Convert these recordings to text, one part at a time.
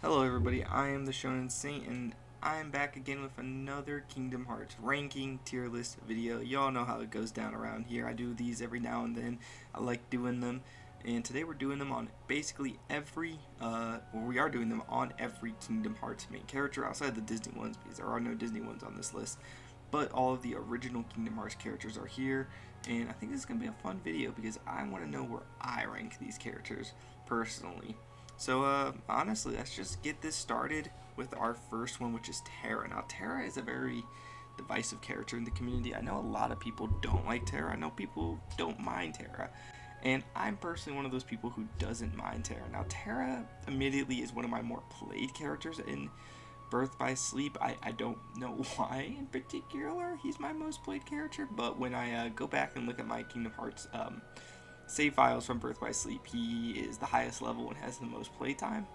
Hello everybody, I am the Shonen Saint and I am back again with another Kingdom Hearts ranking tier list video. Y'all know how it goes down around here. I do these every now and then. I like doing them. And today we're doing them on basically we are doing them on every Kingdom Hearts main character outside the Disney ones because there are no Disney ones on this list. But all of the original Kingdom Hearts characters are here. And I think this is going to be a fun video because I want to know where I rank these characters personally. So honestly, let's just get this started with our first one, which is Terra. Now, Terra is a very divisive character in the community. I know a lot of people don't like Terra. I know people don't mind Terra. And I'm personally one of those people who doesn't mind Terra. Now, Terra immediately is one of my more played characters in Birth by Sleep. I don't know why in particular he's my most played character, but when I go back and look at my Kingdom Hearts save files from Birth by Sleep, he is the highest level and has the most playtime.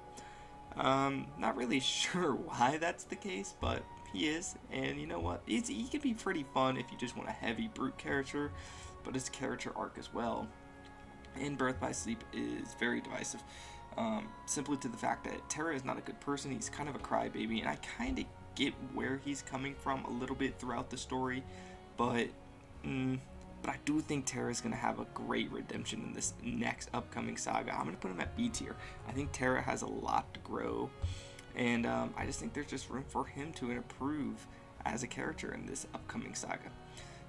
Not really sure why that's the case, but he is, and you know what? He can be pretty fun if you just want a heavy brute character, but his character arc as well in Birth by Sleep is very divisive. Simply to the fact that Terra is not a good person, he's kind of a crybaby, and I kind of get where he's coming from a little bit throughout the story, but I do think Terra is going to have a great redemption in this next upcoming saga. I'm going to put him at B tier. I think Terra has a lot to grow, and I just think there's just room for him to improve as a character in this upcoming saga.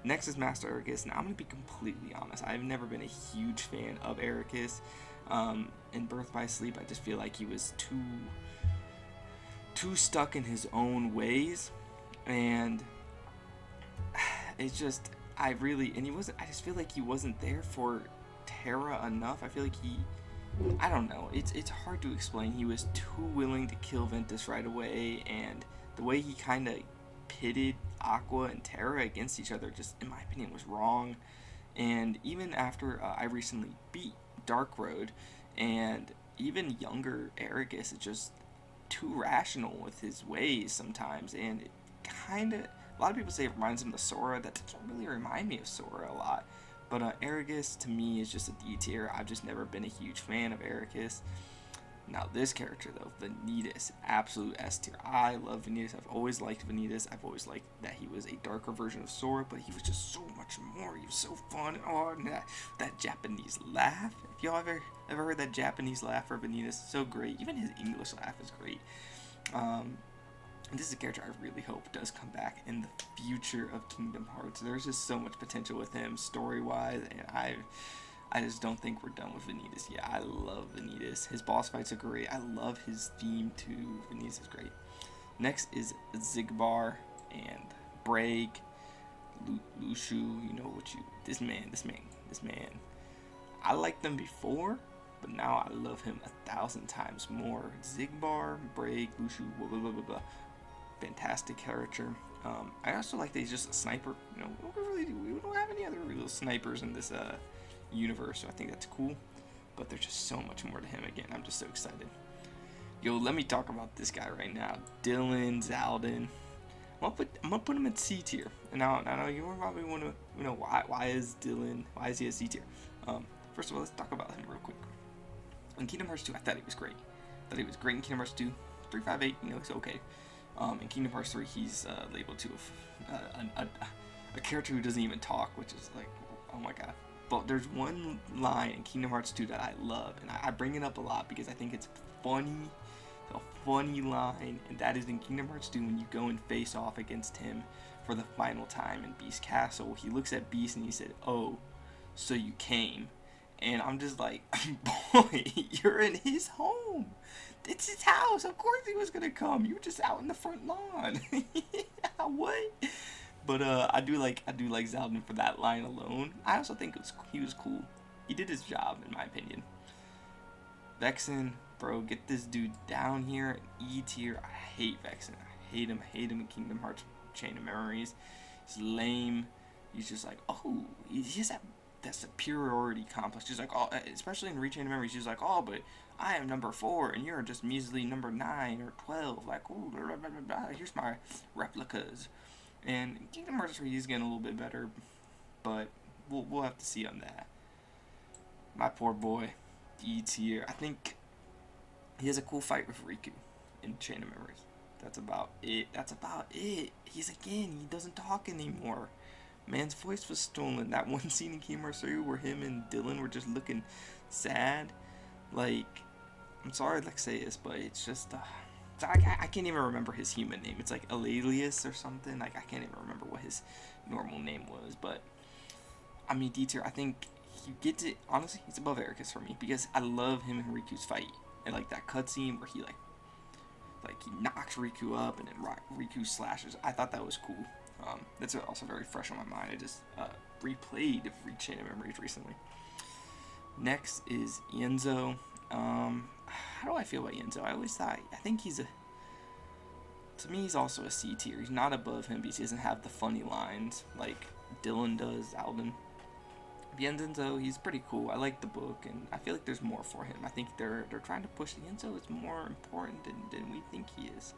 Next is Master Ericus. Now, I'm going to be completely honest. I've never been a huge fan of Ericus. In Birth by Sleep, I just feel like he was too stuck in his own ways, and it's just... I just feel like he wasn't there for Terra enough. I feel like I don't know, it's hard to explain. He was too willing to kill Ventus right away, and the way he kind of pitted Aqua and Terra against each other just, in my opinion, was wrong. And even after I recently beat Dark Road, and even younger Ericus is just too rational with his ways sometimes, and it kind of... A lot of people say it reminds him of Sora. That doesn't really remind me of Sora a lot. But Ericus, to me, is just a D tier. I've just never been a huge fan of Ericus. Now, this character, though, Vanitas, absolute S tier. I love Vanitas. I've always liked Vanitas. I've always liked that he was a darker version of Sora, but he was just so much more. He was so fun. Oh, and that Japanese laugh. If y'all ever heard that Japanese laugh for Vanitas, so great. Even his English laugh is great. This is a character I really hope does come back in the future of Kingdom Hearts. There's just so much potential with him story-wise, and I just don't think we're done with Vanitas yet. I love Vanitas. His boss fights are great. I love his theme too. Vanitas is great. Next is Xigbar and Braig, Lushu. You know what you... This man. I liked them before, but now I love him 1,000 times more. Xigbar, Braig, Lushu, blah blah blah blah blah. Fantastic character. I also like that he's just a sniper. You know, we don't have any other real snipers in this universe, so I think that's cool. But there's just so much more to him. Again, I'm just so excited. Yo, let me talk about this guy right now, Dylan Zaldin. I'm gonna put him in C tier. And now you probably want to, why is he a C tier? First of all, let's talk about him real quick. In Kingdom Hearts 2, I thought he was great. In Kingdom Hearts 2, 358, he's okay. In Kingdom Hearts 3, he's labeled to a character who doesn't even talk, which is like, oh my god. But there's one line in Kingdom Hearts 2 that I love, and I bring it up a lot because I think it's funny, a funny line, and that is in Kingdom Hearts 2 when you go and face off against him for the final time in Beast Castle. He looks at Beast and he said, "Oh, so you came." And I'm just like, boy, you're in his home. It's his house. Of course he was gonna come. You were just out in the front lawn. Yeah, what? But I do like Zaldin for that line alone. I also think he was cool. He did his job, in my opinion. Vexen, bro, get this dude down here. E tier. I hate Vexen. I hate him in Kingdom Hearts Chain of Memories. He's lame. He's just like, oh, he's just that superiority complex. She's like, oh, especially in Rechain of Memories, she's like, oh, but I am number 4 and you're just measly number 9 or 12. Like, ooh, blah, blah, blah, blah. Here's my replicas. And Kingdom Hearts 3, he's getting a little bit better, but we'll have to see on that. My poor boy, E tier. I think he has a cool fight with Riku. in Chain of Memories. That's about it. That's about it. He doesn't talk anymore. Man's voice was stolen. That one scene in Kingdom Hearts 3 where him and Dylan were just looking sad. Like, I'm sorry to say this, but it's just, I can't even remember his human name. It's like Alalius or something. Like, I can't even remember what his normal name was. But, I mean, D tier, I think he gets it. Honestly, he's above Ericus for me because I love him and Riku's fight. And, like, that cutscene where he, like he knocks Riku up and then Riku slashes. I thought that was cool. That's also very fresh on my mind. I just replayed Chain of Memories recently. Next is Yenzo. How do I feel about Yenzo? I think to me, he's also a C tier. He's not above him because he doesn't have the funny lines like Dylan does, Alden. Yenzo, he's pretty cool. I like the book, and I feel like there's more for him. I think they're trying to push Yenzo is more important than we think he is.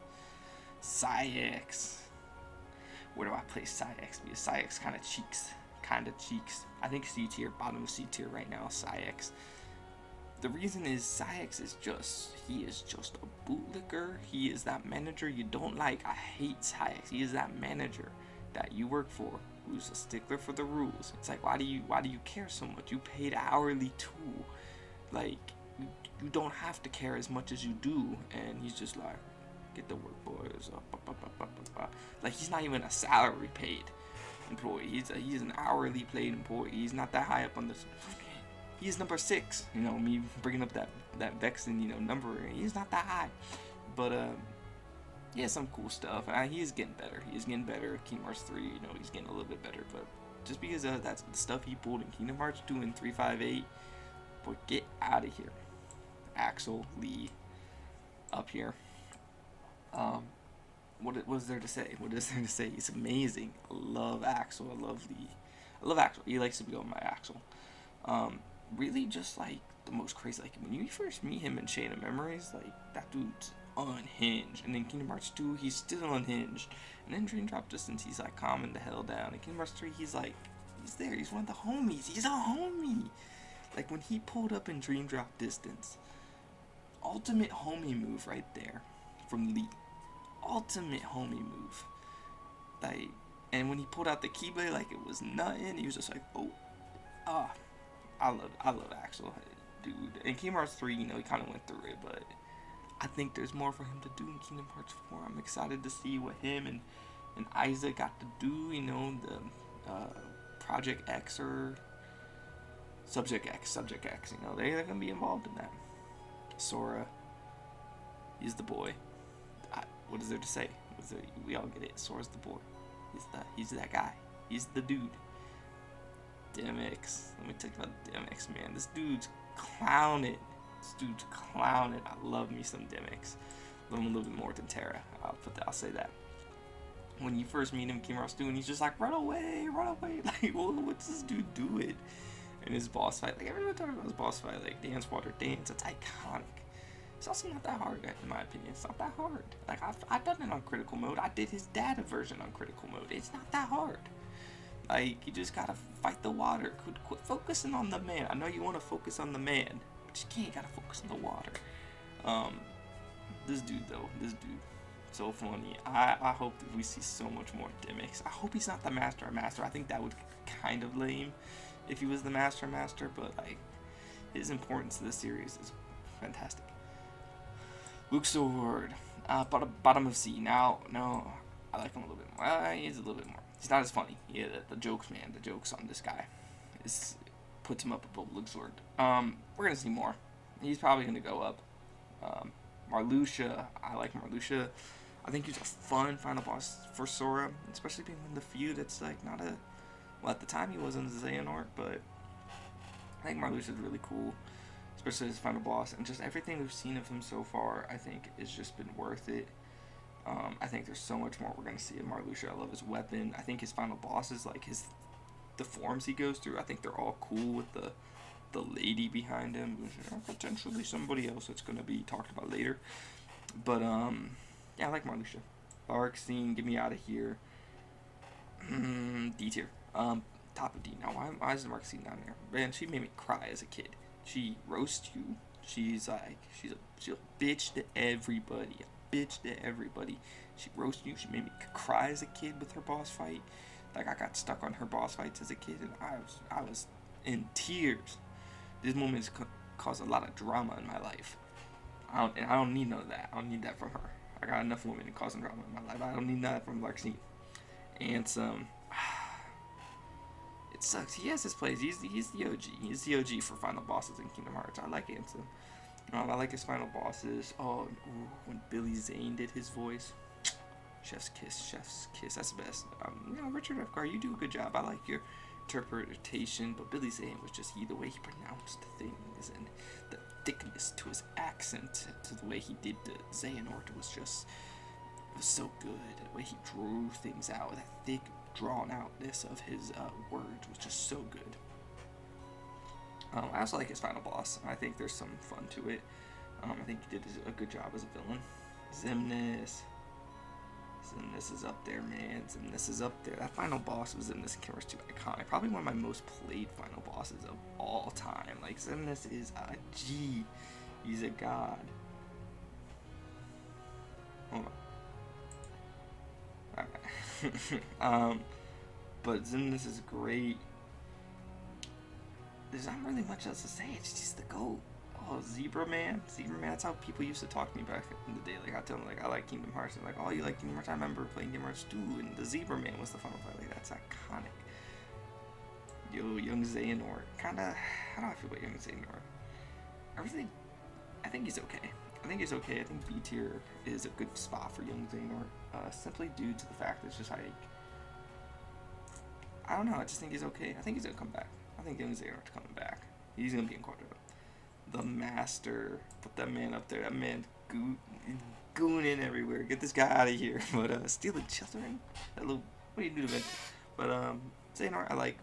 Saïx. Where do I place Saïx? Because Saïx kind of cheeks. I think C tier, bottom of C tier right now, Saïx. The reason is Saïx is just a bootlicker. He is that manager you don't like. I hate Saïx. He is that manager that you work for who's a stickler for the rules. It's like, why do you care so much? You paid hourly too. Like, you don't have to care as much as you do. And he's just like, get the work, boys. Like, he's not even a salary paid employee. He's an hourly paid employee. He's not that high up on this. He's number 6. You know, me bringing up that vexing, number. He's not that high. But he has some cool stuff. He is getting better. He is getting better. Kingdom Hearts 3, he's getting a little bit better. But just because that's the stuff he pulled in Kingdom Hearts 2 and 358, but get out of here. Axel, Lee, up here. What was there to say? What is there to say? He's amazing. I love Axel. I love Lee. I love Axel. He likes to be on my Axel. Really just like the most crazy. Like when you first meet him in Chain of Memories, like that dude's unhinged. And in Kingdom Hearts 2, he's still unhinged. And then Dream Drop Distance, he's like calming the hell down. In Kingdom Hearts 3, he's like, he's there. He's one of the homies. He's a homie. Like when he pulled up in Dream Drop Distance, ultimate homie move right there from Lee. Ultimate homie move. Like, and when he pulled out the Keyblade like it was nothing, he was just like, I love Axel, dude. In Kingdom Hearts 3, he kind of went through it, but I think there's more for him to do in Kingdom Hearts 4. I'm excited to see what him and Isaac got to do, the Project X or Subject X, they're going to be involved in that. Sora, he's the boy. What is there to say? We all get it. Sora's the boy. He's that guy. He's the dude. Demyx. Let me talk about Demyx, man. This dude's clowning. I love me some Demyx. Love him a little bit more than Terra. I'll say that. When you first meet him, Kingdom Hearts 2, and he's just like, run away. Like, what's this dude doing? And his boss fight, like everyone talking about his boss fight, like Dance Water Dance. It's iconic. It's also not that hard, in my opinion. It's not that hard. Like, I've done it on critical mode. I did his data version on critical mode. It's not that hard. Like, you just gotta fight the water. Quit focusing on the man. I know you want to focus on the man, but you can't. You gotta focus on the water. This dude, so funny. I hope that we see so much more Demyx. I hope he's not the Master. I think that would kind of lame if he was the Master, but like, his importance to the series is fantastic. Luke Sword, bottom of C. Now, no, I like him a little bit more. He's a little bit more. He's not as funny. Yeah, the jokes, man. The jokes on this guy puts him up above Luke Sword. We're gonna see more. He's probably gonna go up. Marluxia, I like Marluxia. I think he's a fun final boss for Sora, especially being in the feud. It's like not a. Well, at the time he wasn't a Xehanort, but I think Marluxia is really cool, especially his final boss, and just everything we've seen of him so far. I think it's just been worth it. I think there's so much more we're gonna see of Marluxia. I love his weapon. I think his final bosses, like the forms he goes through, I think they're all cool with the lady behind him, potentially somebody else that's gonna be talked about later. But yeah, I like Marluxia. Dark Scene, get me out of here. D tier. Top of D. Now, why is Dark Scene down here? Man, she made me cry as a kid. She roasts you. She's a bitch to everybody. bitch to everybody. She roasted you. She made me cry as a kid with her boss fight. Like, I got stuck on her boss fights as a kid, and I was in tears. This moment has caused a lot of drama in my life. I don't need none of that. I don't need that from her. I got enough women causing drama in my life. I don't need that from Larxene. Ansem. It sucks. He has his plays. He's the OG. He's the OG for final bosses in Kingdom Hearts. I like Ansem. I like his final bosses. Oh, when Billy Zane did his voice. Chef's kiss. That's the best. Richard F. Carr, you do a good job. I like your interpretation, but Billy Zane was just the way he pronounced things and the thickness to his accent, to the way he did the Xehanort was so good. The way he drew things out, that thick, drawn outness of his words was just so good. I also like his final boss. I think there's some fun to it. I think he did a good job as a villain. Xemnas is up there, man. Xemnas is up there. That final boss was Xemnas in Kingdom Hearts 2 iconic. Probably one of my most played final bosses of all time. Like, Xemnas is a G. He's a god. Hold on. Alright. But Xemnas is great. There's not really much else to say. It's just the GOAT. Oh, Zebra Man, that's how people used to talk to me back in the day. Like, I tell them, like, I like Kingdom Hearts. They're like, oh, you like Kingdom Hearts? I remember playing Kingdom Hearts 2, and the Zebra Man was the final fight. Like, that's iconic. Yo, Young Xehanort. Kinda, how do I feel about Young Xehanort? I think he's okay. I think B tier is a good spot for Young Xehanort, simply due to the fact that it's just like, I don't know, I just think he's okay. I think he's gonna come back. I think Young Xehanort's coming back. He's gonna be in Quadro. The Master, put that man up there. That man gooning everywhere. Get this guy out of here. But Stealing Children, that little, what do you do to it? But Xehanort, I like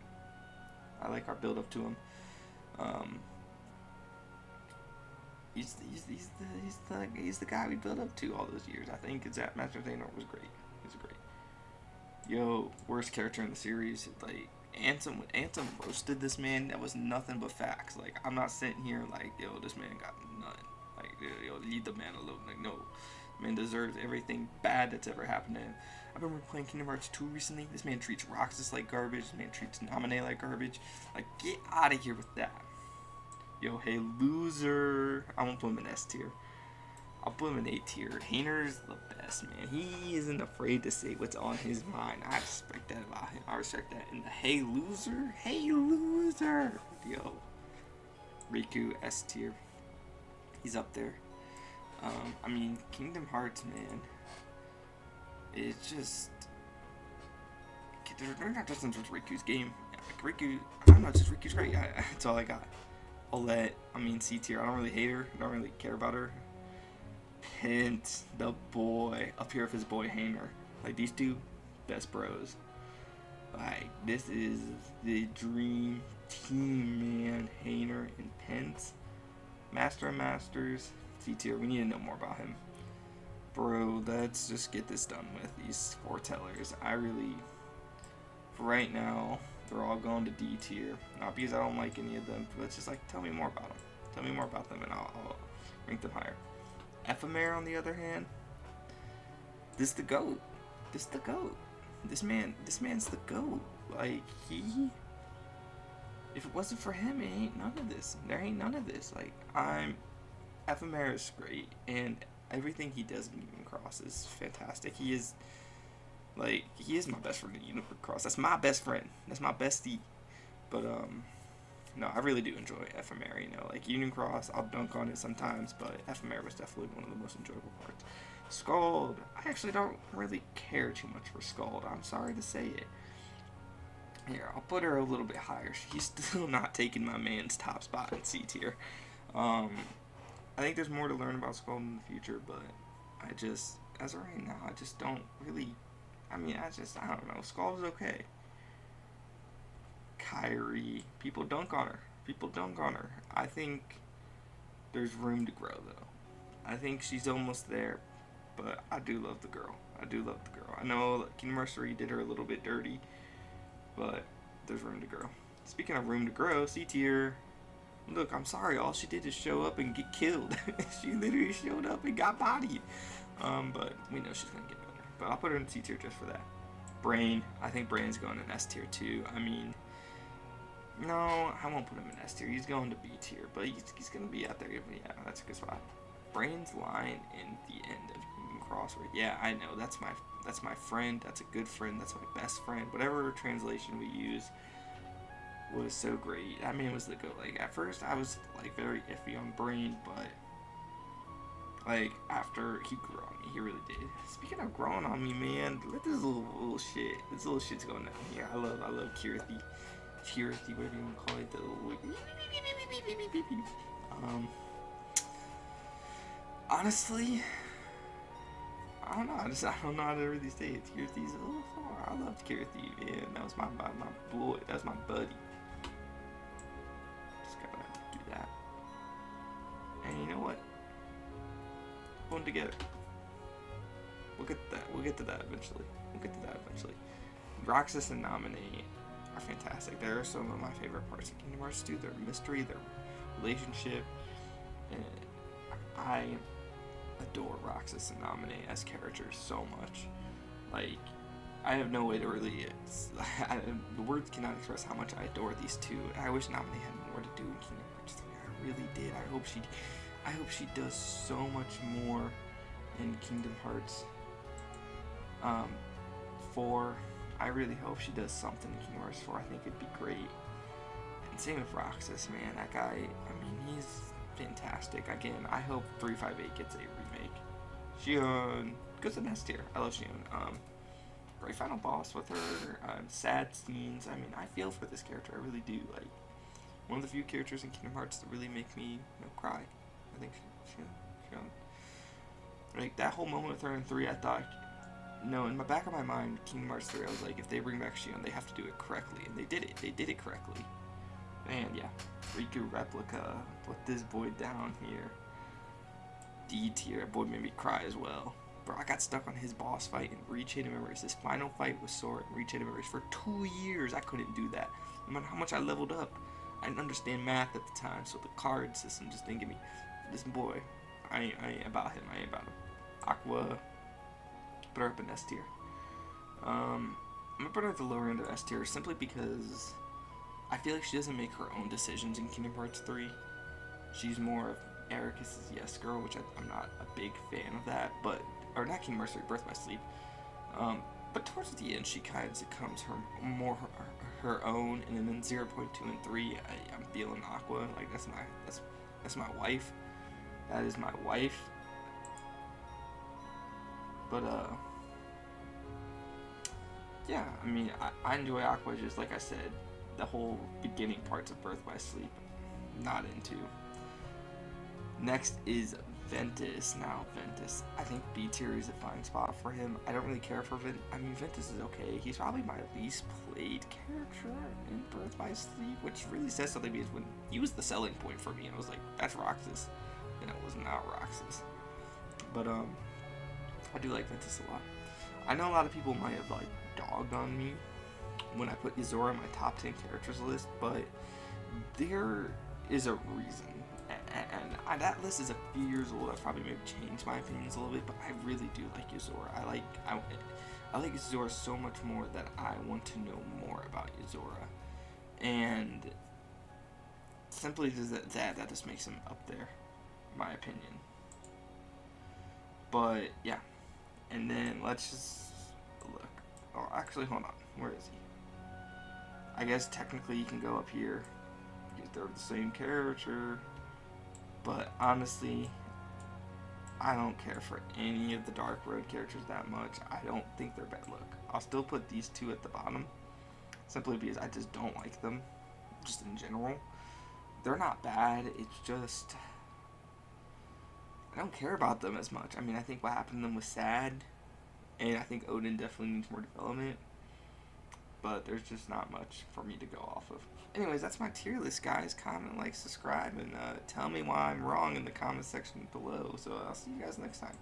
our build up to him. He's the guy we built up to all those years. I think that Master Xehanort was great. He was great. Yo, worst character in the series, like. Ansem roasted this man. That was nothing but facts. Like, I'm not sitting here like, yo, this man got none. Like, yo, leave the man alone. Like, no, man deserves everything bad that's ever happened to him. I remember playing Kingdom Hearts 2 recently. This man treats Roxas like garbage. This man treats Naminé like garbage. Like, get out of here with that. Yo, hey, loser. I won't put him in S tier. I'll put him in A tier. Hayner's the best, man. He isn't afraid to say what's on his mind. I respect that about him. I respect that. And the hey loser. Yo. Riku, S tier. He's up there. I mean, Kingdom Hearts, man. It's just. There's not just Riku's game. Like, Riku, I don't know, just Riku's great. That's all I got. Olette, I mean, C tier. I don't really hate her. I don't really care about her. Hint, the boy, up here with his boy Hayner. Like, these two, best bros. Like, this is the dream team, man. Hayner and Pence. Master of Masters, C tier. We need to know more about him. Bro, let's just get this done with these foretellers. I really, for right now, they're all going to D tier. Not because I don't like any of them, but it's just like, tell me more about them. Tell me more about them and I'll rank them higher. Ephemer, on the other hand, this the GOAT. This man's the GOAT. Like, if it wasn't for him, it ain't none of this. There ain't none of this. Like, Ephemer is great, and everything he does in Union Cross is fantastic. He is my best friend in Union Cross. That's my best friend. That's my bestie. But, no, I really do enjoy Ephemer, you know, like Union Cross, I'll dunk on it sometimes, but Ephemer was definitely one of the most enjoyable parts. Scald, I actually don't really care too much for Scald, I'm sorry to say it. Here, I'll put her a little bit higher. She's still not taking my man's top spot in C tier. I think there's more to learn about Scald in the future, but as of right now, I just don't really, I don't know, Scald is okay. Kairi, people dunk on her. I think there's room to grow, though. I think she's almost there, but I do love the girl. I know Kingdom Hearts 3 did her a little bit dirty, but there's room to grow. Speaking of room to grow, C tier. Look, I'm sorry, all she did is show up and get killed. She literally showed up and got bodied. But we know she's gonna get better. But I'll put her in C tier just for that. Brain, I think Brain's going in S tier too. I mean, no, I won't put him in S tier. He's going to B tier, but he's gonna be out there. Yeah, that's a good spot. Brain's line in the end of Kingdom Crossword. Yeah, I know. That's my friend. That's a good friend. That's my best friend. Whatever translation we use was so great. I mean, it was the go. Like at first, I was like very iffy on Brain, but like after he grew on me, he really did. Speaking of growing on me, man, let this little shit. This little shit's going down here. I love Kirithy, whatever you want to call it. The little honestly, I don't know. I don't know how to really say it. Kirithy's a little far. I loved Kirithy, man. That was my boy. That was my buddy. Just gotta do that. And you know what? Put them together. We'll get to that. We'll get to that eventually. Roxas and Naminé are fantastic. They're some of my favorite parts of Kingdom Hearts 2. Their mystery, their relationship, and I adore Roxas and Naminé as characters so much. Like, I have no way to really. The words cannot express how much I adore these two. I wish Naminé had more to do in Kingdom Hearts 3. I really did. I hope she does so much more in Kingdom Hearts 4. I really hope she does something in Kingdom Hearts 4. I think it'd be great. And same with Roxas, man. That guy, I mean, he's fantastic. Again, I hope 358 gets a remake. Xion goes to S tier. I love Xion. Great final boss with her. Sad scenes. I mean, I feel for this character. I really do. Like, one of the few characters in Kingdom Hearts that really make me, cry. I think Xion. Like, that whole moment with her in 3, I thought, in the back of my mind, Kingdom Hearts 3, I was like, if they bring back Xion, they have to do it correctly. And they did it. They did it correctly. And yeah, Riku replica. Put this boy down here. D tier. That boy made me cry as well. Bro, I got stuck on his boss fight in Reach Hidden Memories. His final fight with Sora in Reach Hidden Memories for 2 years. I couldn't do that. No matter how much I leveled up. I didn't understand math at the time, so the card system just didn't give me. This boy, I ain't about him. I ain't about him. Aqua, put her up in S tier. I'm gonna put her at the lower end of S tier simply because I feel like she doesn't make her own decisions in Kingdom Hearts 3. She's more of Ericus's yes girl, which I'm not a big fan of that, or not Kingdom Hearts 3, Birth by Sleep. But towards the end, she kind of becomes her own, and then in 0.2 and 3, I'm feeling Aqua. Like that's my wife. That is my wife. But yeah, I mean, I enjoy Aqua, just like I said. The whole beginning parts of Birth by Sleep, not into. Next is Ventus. Now, Ventus, I think B tier is a fine spot for him. I don't really care for Ventus is okay. He's probably my least played character in Birth by Sleep, which really says something because when he was the selling point for me, I was like, that's Roxas. And it was not Roxas. But, I do like Ventus a lot. I know a lot of people might have, like, dogged on me when I put Yozora in my top 10 characters list, but there is a reason. And that list is a few years old. I've probably maybe changed my opinions a little bit, but I really do like Yozora. I like Yozora so much more that I want to know more about Yozora. And simply that just makes him up there, in my opinion. But yeah. And then let's just look. Oh, actually, hold on. Where is he? I guess technically you can go up here because they're the same character. But honestly, I don't care for any of the Dark Road characters that much. I don't think they're bad. Look, I'll still put these two at the bottom. Simply because I just don't like them. Just in general. They're not bad. It's just I don't care about them as much. I mean, I think what happened to them was sad, and I think Odin definitely needs more development, but there's just not much for me to go off of. Anyways, that's my tier list, guys. Comment, like, subscribe, and tell me why I'm wrong in the comment section below. So I'll see you guys next time.